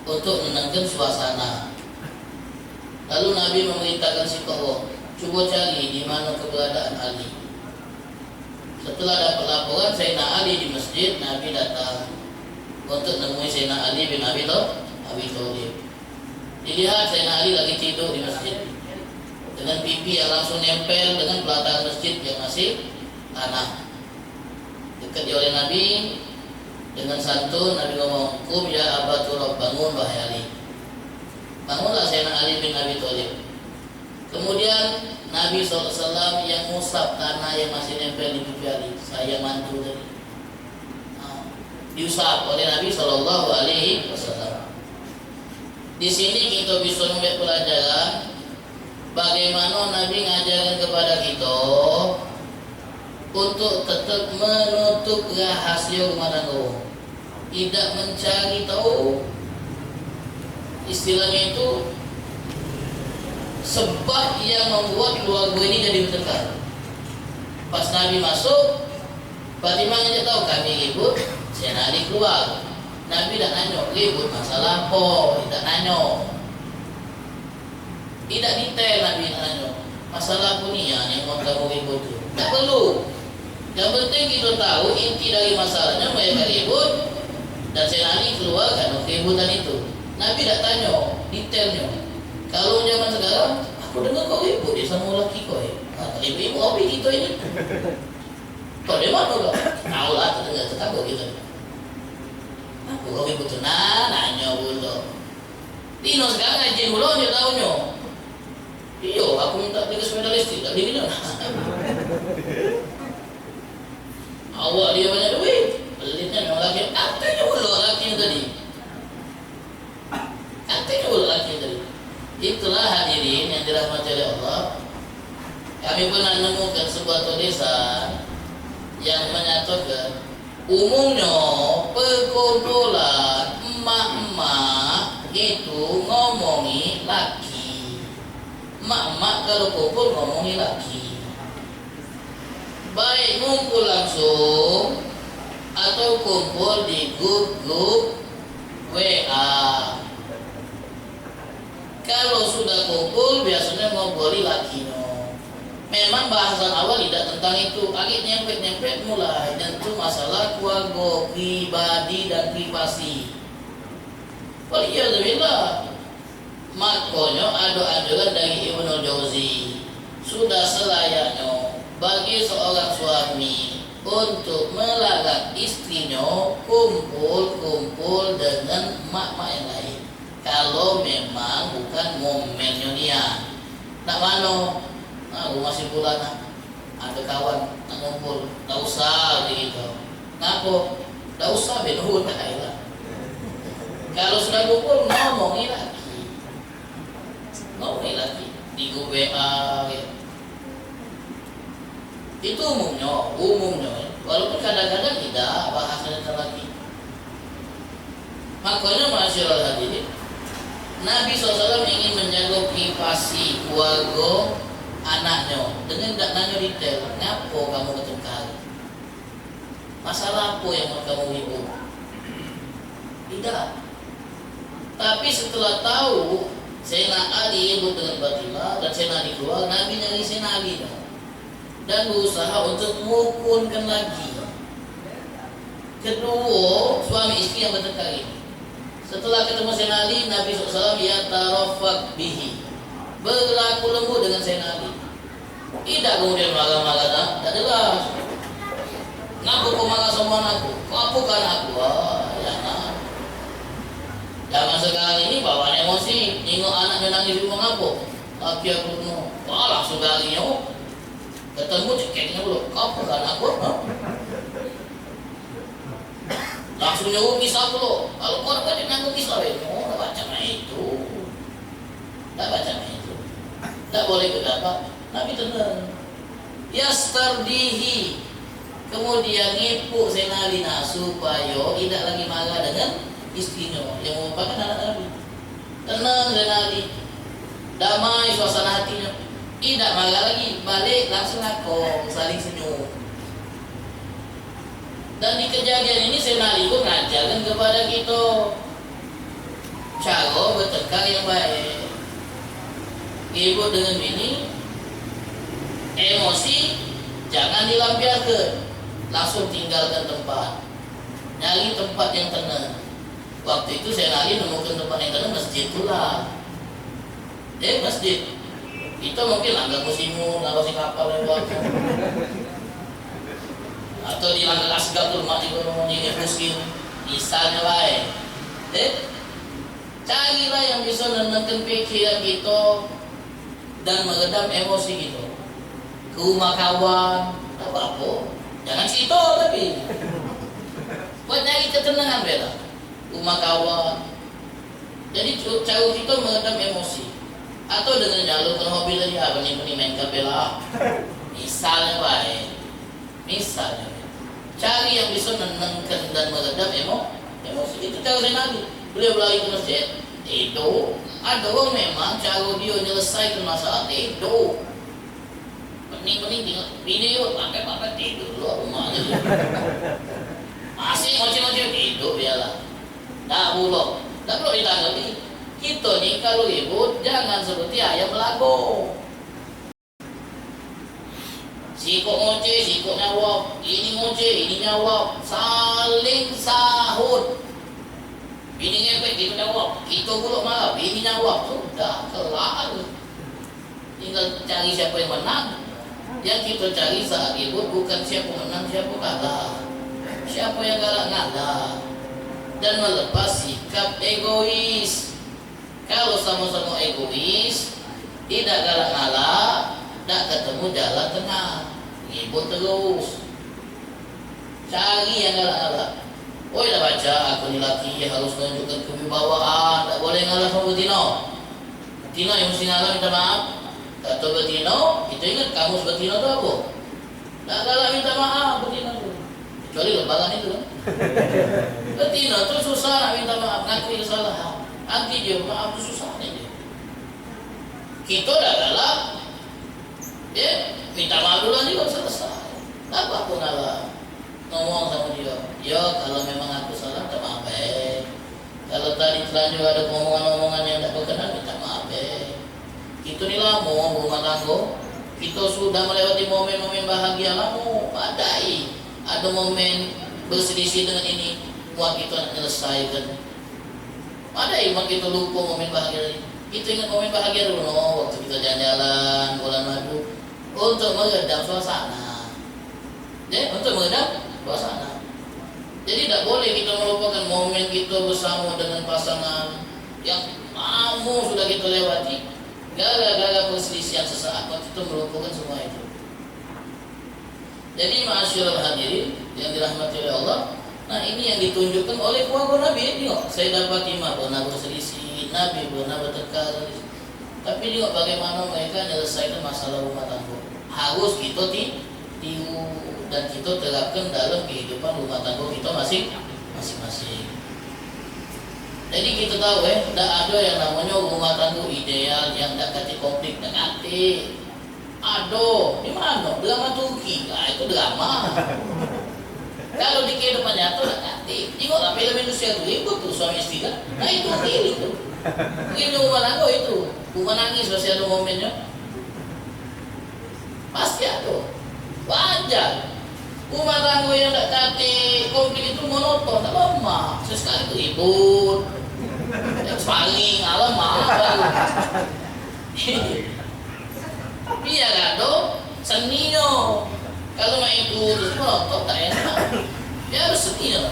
untuk menenangkan suasana. Lalu Nabi memerintahkan si kaum, coba cari di mana keberadaan Ali. Setelah dapat laporan Sayyidina Ali di masjid, Nabi datang untuk menemui Sayyidina Ali bin Abi Thalib. Dilihat Sayyidina Ali lagi tidur di masjid dengan pipi yang langsung nempel dengan pelataran masjid yang masih tanah. Dekat oleh Nabi, dengan santun Nabi ngomong, "Kum ya Aba Turab, bangun wahai Ali." Bangunlah Sayyidina Ali bin Abi Thalib. Kemudian Nabi SAW yang ngusap tanah yang masih nempel di pipi Ali, saya mantu tadi, diusap oleh Nabi SAW. Di sini kita bisa mengambil pelajaran bagaimana Nabi ngajarkan kepada kita untuk tetap menutup rahasia rumah tangga, tidak mencari tahu. Istilahnya itu sebab yang membuat keluarga ini jadi bertengkar. Pas Nabi masuk, Fatimah aja tahu kami ribut, Sayyidina Ali keluar. Nabi tak nanya ribut masalah apa, tidak nanya. Tidak detail Nabi nanya masalah apa ni yang mau kamu ribut tu. Tak perlu. Yang penting kita tahu inti dari masalahnya mereka ribut dan Sayyidina Ali keluar karena keributan itu. Nabi tak tanya detailnya. Kalau zaman sekarang, aku dengar kau ribut dia sama lelaki kau. Ribut hobi kita ini. Kau dia mana kau? Tahu lah, terdengar tetangga kita. Aku kau ribut tu, nanya pula. Dino sekarang ngaji pula dia tahunya. Iyo, aku minta pergi sepeda listrik, tak boleh minum. Awak dia banyak duit, pelitnya memang lelaki. Katanya pula lelaki yang tadi. Katanya pula lelaki yang tadi. Itulah hadirin yang dirahmati oleh Allah. Kami pernah menemukan sebuah tulisan yang menyatakan umumnya perkumpulan emak-emak itu ngomongi laki. Emak-emak kalau kumpul ngomongi laki, baik ngumpul langsung atau kumpul di grup-grup WA. Kalau sudah kumpul biasanya ngobroli lakinya. Memang bahasan awal tidak tentang itu, agak nyempet-nyempet mulai dan itu masalah keluarga, pribadi dan privasi. Waliyadzubillah. Makanya ada anjuran dari Ibnu Jauzi, sudah selayaknya bagi seorang suami untuk melarang istrinya kumpul-kumpul dengan mak-mak yang lain. Kalau memang bukan momennya dia, tak mana, aku masih bulan, ada kawan nak kumpul, tak usah begitu. Kenapa? Tak usah benuhun lah. Kalau sudah kumpul ngomongi lagi di grup WA. Itu umumnya, walaupun kadang-kadang tidak bahasanya lagi. Makanya masyarakat hadirin, Nabi SAW ingin menjaga privasi keluarga anaknya dengan tidak nanya detail. Kenapa kamu bertengkar? Masalah apa yang mau kamu ribut? Tidak. Tapi setelah tahu Sayyidina Ali ribut dengan Fatimah dan Sayyidina Ali keluar, Nabi nyari Sayyidina Ali dan berusaha untuk mengukurkan lagi kedua suami istri yang bertengkar ini. Setelah ketemu Sayyidina Ali, Nabi SAW ya tarafak bihi, berlaku lembut dengan Sayyidina Ali. Tidak kemudian marah-marah, tak jelas. Ngaku kau marah sama anakku, kau apukan aku. Zaman sekarang ini bawaan emosi, tengok anaknya nangis di rumah ngapa? Tapi aku no, wah langsung garinya. Ketemu ceketnya dulu, kau apukan aku. Langsung nyuruh pisah dulu. Kalau kau dapat nanggung pisah, tak baca itu. Tak baca itu. Tak boleh berdapat. Nabi tenang. Yastardihi, Kemudian ngipuk Senalina supaya tidak lagi marah dengan istrinya yang merupakan anak Nabi. Tenang Senali, damai suasana hatinya, tidak marah lagi, balik langsung lakong, saling senyum. Dan di kejadian ini Senali pun mengajarkan kepada kita cara bertengkar yang baik. Ibu dengan bini, emosi jangan dilampiaskan, langsung tinggalkan tempat, nyari tempat yang tenang. Waktu itu saya lagi menemukan tempat yang tenang, masjid pula. Masjid kita mungkin langgar musimu, langgar si kapal lewat, atau di langgar asgar tuh rumah di gunung yang muslim, misalnya lain. Carilah yang bisa menenangkan pikiran kita dan meredam emosi kita. Ke rumah kawan, tak apa-apa. Jangan situ tapi buat nyari ketenangan bela rumah kawan. Jadi cara kita meredam emosi atau dengan nyalurkan hobi tadi apa nih main kabela misalnya baik, misalnya cari yang bisa menenangkan dan meredam emosi. Itu cara Nabi. Beliau lari ke masjid itu ada orang memang cara dia menyelesaikan masalah itu mending tinggal video pakai tidur luar rumah aja. Masih ngoceh tidur biarlah. Tak perlu ditanggapi. Kita nih kalau ribut jangan seperti ayam belago. Sikok ngoceh, sikok nyawab, ini ngoceh, ini nyawab, saling sahut. Bini ngepek, itu nyawab, itu buluk marah, bini nyawab, sudah kelar. Tinggal cari siapa yang menang. Yang kita cari saat ribut bukan siapa menang, siapa kalah, siapa yang galak-galak, dan melepas sikap egois. Kalau sama-sama egois, tidak galak-galak, tidak ketemu jalan tengah, ribut terus. Cari yang galak-galak. Oh, dah baca aku ni laki harus menunjukkan kewibawaan, tak boleh ngalah sama betina. Betina yang mesti ngalah minta maaf. Kata betina, kita ingat kamus betina tu apa? Tak galak minta maaf betina tu. Kecuali lembaran itu kan. Betina tu susah nak minta maaf, ngakui kesalahan. Nanti dia maaf tu susah ni dia. Kita dah galak, minta maaf dulu nanti kau selesai. Tak apa-apa ngalah. Ngomong sama dia, ya kalau memang aku salah minta maaf kalau tadi terlanjur ada omongan-omongan yang tak berkenan minta maaf kita ni lama rumah tangga, kita sudah melewati momen-momen bahagia lama, padai ada momen berselisih dengan ini, buat kita nak menyelesaikan, padai buat kita lupa momen bahagia ini. Kita ingat momen bahagia dulu, waktu kita jalan-jalan bulan madu untuk meredam suasana, untuk meredam suasana. Jadi tidak boleh kita melupakan momen kita bersama dengan pasangan yang lama sudah kita lewati. Gara-gara perselisihan sesaat kita melupakan semua itu. Jadi ma'asyiral hadirin yang dirahmati oleh Allah, nah ini yang ditunjukkan oleh keluarga Nabi. Tengok, Sayyidah Fatimah pernah berselisih, Nabi pernah bertengkar. Tapi juga bagaimana mereka menyelesaikan masalah rumah tangga. Harus kita tiru dan kita terapkan dalam kehidupan rumah tangga kita masing-masing. Jadi kita tahu tidak ada yang namanya rumah tangga ideal yang tak kati konflik, tak kati. Aduh, di mana? Drama Turki, itu drama. Kalau di kehidupan nyata tak kati. Tengoklah film Indonesia itu ribut tuh suami istri kan. Nah itu real itu. Begini rumah tangga itu, rumah nangis pasti ada momennya. Pasti ada. Wajar. Rumah tangga yang tak kati konflik itu monoton, tak lama. Sesekali itu ribut. Yang paling alamak biar ada seninya. Kalau main itu terus melotot tak enak. Ya harus seninya.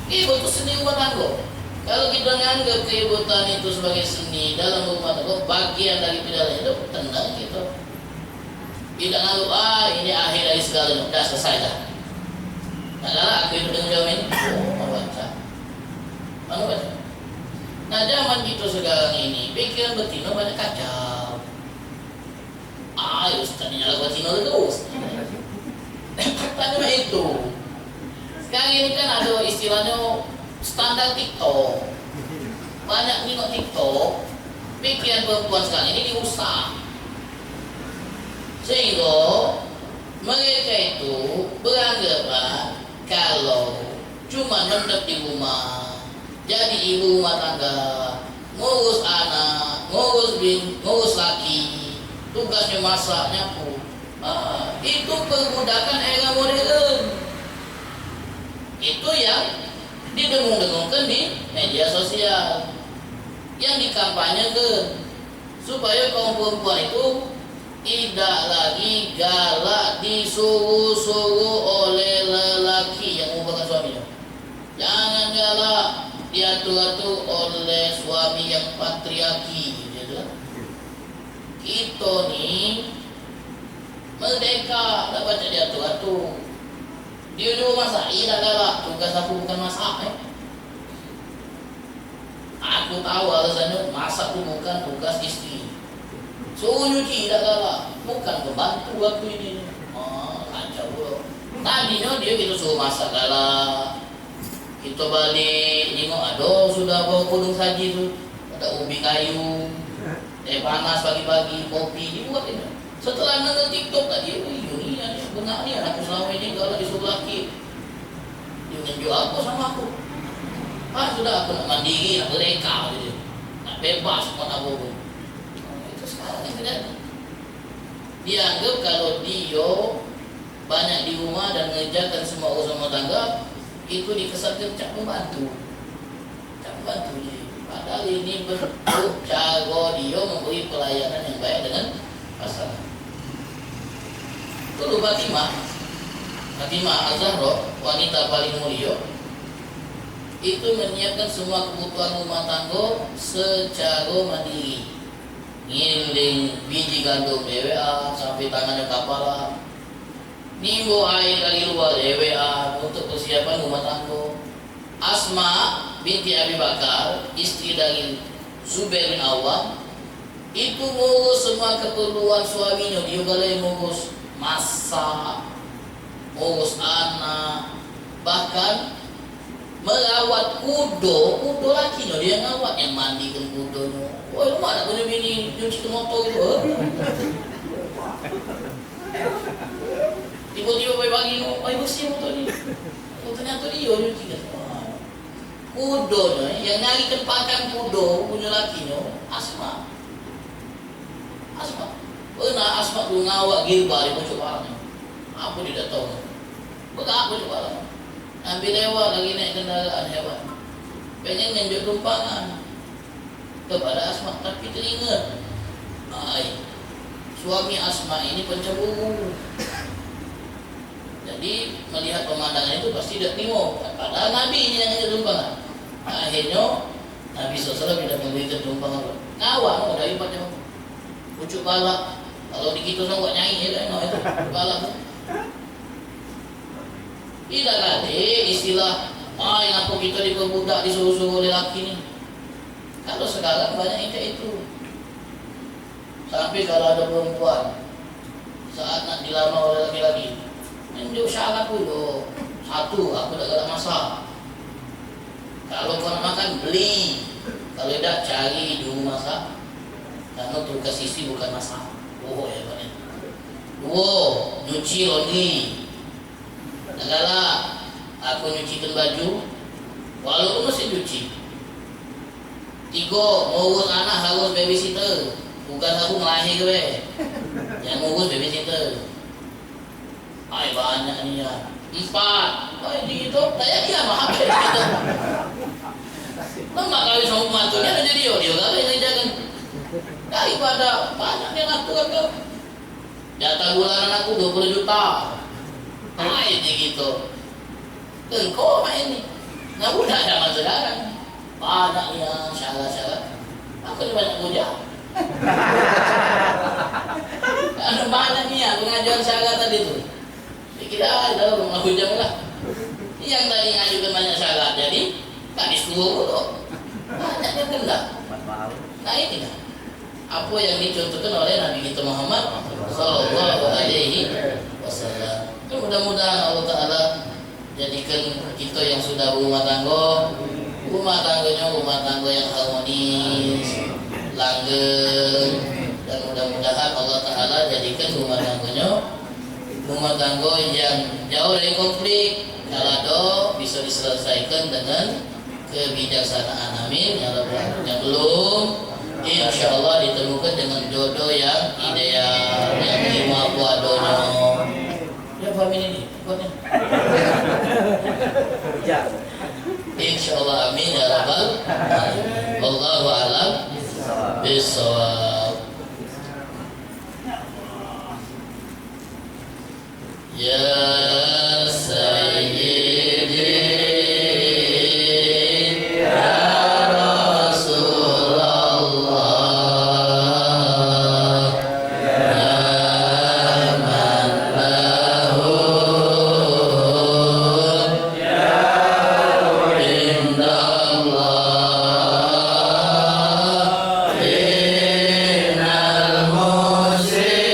Ibu itu seni rumah tangga. Kalau kita menganggap keributan itu sebagai seni dalam rumah tangga, bagian dari pidana itu tenang gitu. Tidak nganggap ini akhir dari segalanya, dah selesai dah. Tak galak aku hidup dengan jauh ini. Mana baca? Nah zaman kita sekarang ini pikiran betina banyak kacau. Ustaz ni nyala betina terus. Faktanya itu. Sekarang ini kan ada istilahnya standar TikTok. Banyak nengok TikTok, pikiran perempuan sekarang ini diusah. Sehingga mereka itu beranggapan kalau cuma mendep di rumah, jadi ibu rumah tangga, ngurus anak, ngurus laki, tugasnya masak, nyapu. Itu perbudakan era modern. Itu yang didengung-dengungkan di media sosial, yang dikampanyekan supaya kaum perempuan itu tidak lagi galak disuruh-suruh oleh lelaki yang merupakan suaminya. Jangan galak diatur-atur oleh suami yang patriarki, gitu. Kita nih merdeka, tak baca diatur-atur. Dia dulu masak, tidak galak, tugas aku bukan masak. Aku tahu alasannya, masak itu bukan tugas istri. Suruh nyuci tidak galak, bukan pembantu aku ini. Kacau bro. Tadinya dia gitu suruh masak galak. Kita balik, nengok aduh sudah bawa kudung saji tuh, ada ubi kayu, teh panas pagi-pagi, kopi dibuat ini. Setelah nonton TikTok tadi, ini benar nih anakku selama ini galak disuruh laki. Dia nunjuk aku sama aku. Sudah aku nak mandiri, nak merdeka gitu. Nak bebas, mau nak bobo. Itu sekarang yang terjadi. Dianggap kalau dia banyak di rumah dan mengerjakan semua urusan rumah tangga, itu dikesankan cak membantu. Cak membantu dia. Padahal ini bentuk cara dia memberi pelayanan yang baik dengan pasangan. Dulu Fatimah Az-Zahra, wanita paling mulia, itu menyiapkan semua kebutuhan rumah tangga secara mandiri. Ngiling biji gandum DWA sampai tangannya kapala, nimbo air dari luar DWA untuk persiapan rumah tangga. Asma binti Abi Bakar, istri dari Zubair bin Awam, itu ngurus semua keperluan suaminya. Dia boleh ngurus masak, ngurus anak, bahkan merawat kudo lakinya dia ngawat, yang mandikan kudonya. Wah, lu mana punya bini nyuci ke motor itu? Tiba-tiba pagi no, ayo bersih motor ini. Ternyata dia nyuci kan. Kudonya yang nyarikan pakan kudo punya lakinya Asma. Pernah Asma tuh ngawak Gilba di pojok barangnya. Apa tidak tahu? Berapa pojok barang? Ambil lewat lagi naik kendaraan hewan, pengen nunjuk tumpangan kepada Asma, tapi teringat suami Asma ini pencemburu. Jadi melihat pemandangan itu pasti tidak terima. Padahal Nabi ini yang nunjuk tumpangan. Akhirnya Nabi SAW tidak memberikan tumpangan. Ngawak dari pada pucuk balak. Kalau di kita nggak nyai ya kan itu balak. Tidak ada istilah yang apa kita diperbudak disuruh-suruh oleh laki nih. Kalau sekarang banyak yang kayak itu. Sampai kalau ada perempuan saat nak dilamar oleh laki-laki, menunjuk syarat dulu. Satu, aku tak galak masak. Kalau kau nak makan beli, kalau tidak cari dulu masak. Karena tugas istri bukan masak. Hebatnya. Dua, nyuci laundry. Negara, aku nyucikan baju, walaupun mesti cuci. Tiga, ngurus anak harus babysitter, bukan aku ngelahir gue. Yang ngurus babysitter. Banyak nih ya. 4, di itu, saya dia mahal gitu. Lama kali sama pembantunya ada dia gak boleh ngerjakan. Daripada banyak yang aturan kau. Jatah bulanan aku 20 juta. Ini gitu. Kau main nih. Nggak udah zaman sekarang. Banyak yang syarat-syarat. Aku ini banyak hujah. Ada banyak nih ya pengajuan syarat tadi tuh. Pikir ada rumah hujah lah. Yang tadi ngajukan banyak syarat, jadi tak disuruh tuh. Banyak yang kena. Nah ini kan. Apa yang dicontohkan oleh Nabi kita Muhammad Sallallahu Alaihi Wasallam. Mudah-mudahan Allah Ta'ala jadikan kita yang sudah berumah tangganya rumah tangga yang harmonis, langgeng, dan mudah-mudahan Allah Ta'ala jadikan rumah tangga yang jauh dari konflik. Kalau bisa diselesaikan dengan kebijaksanaan, amin ya rabbal alamin. Yang belum, insya Allah ditemukan dengan jodoh yang ideal, yang lima buadonya. Ya paham ini buatnya. Insya Allah, amin ya rabbal alamin. Wallahu a'lam bishawab. Ya Sayyidi ya Rasulullah, ya man lahu ya indallah innal musyrikin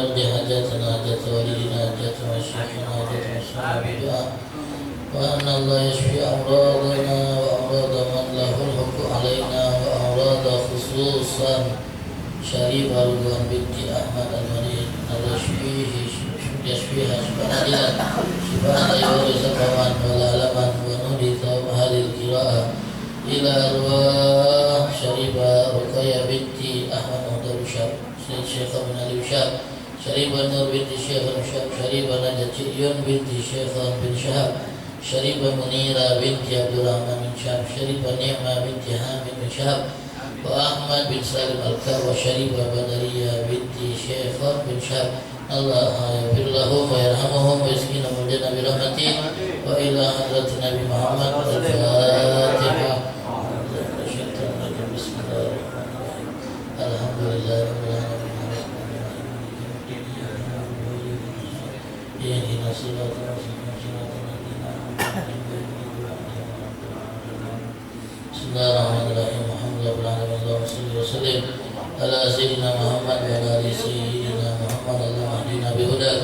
يرضي حاجاتنا حاجات والدينا حاجات مشايخنا حاجات مشايخنا بدعاء وأن الله يشفي أمراضنا وأمراض من له الحق علينا وأمراض خصوصا شريف رضوان بنت أحمد المريض الله يشفيها شفاء عاجلا شفاء لا يغادر سقما ولا ألما ونهدي ثواب هذه القراءة إلى أرواح شريفة رقية بنت أحمد مهدر بشار الشيخ من علي بشار شريفة نور بنت الشيخ بشار شريفة نجاة يون بنت الشيخ بن شهاب شريفة منيرة بنت عبد الرحمن بن شهاب شريفة نعمة بنت حامد بن شهاب وأحمد بن سالم الكر وشريفة بدرية بنت شيخ بن شهاب الله يغفر لهم ويرحمهم ويسكنهم الجنة برحمته وإلى حضرة النبي محمد الفاتحة بسم الله الرحمن الرحيم الحمد لله رب العالمين اهدنا الصراط المستقيم صراط الذين أنعمت عليهم بسم الله الرحمن الرحيم الحمد لله رب العالمين اللهم صل وسلم على سيدنا محمد وعلى آل سيدنا محمد اللهم اهدنا بهداك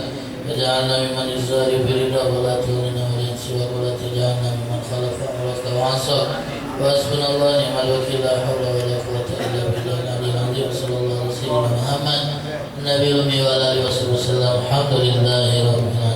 وجعلنا ممن يزداد برضاك ولا تهلنا ولا سواك ولا تجعلنا ممن خالف أمرك وعصاك وحسبنا الله نعم الوكيل لا حول ولا قوة إلا بالله العلي العظيم وصلى الله على سيدنا محمد النبي الأمي وعلى آله وصحبه وسلم الحمد لله رب العالمين.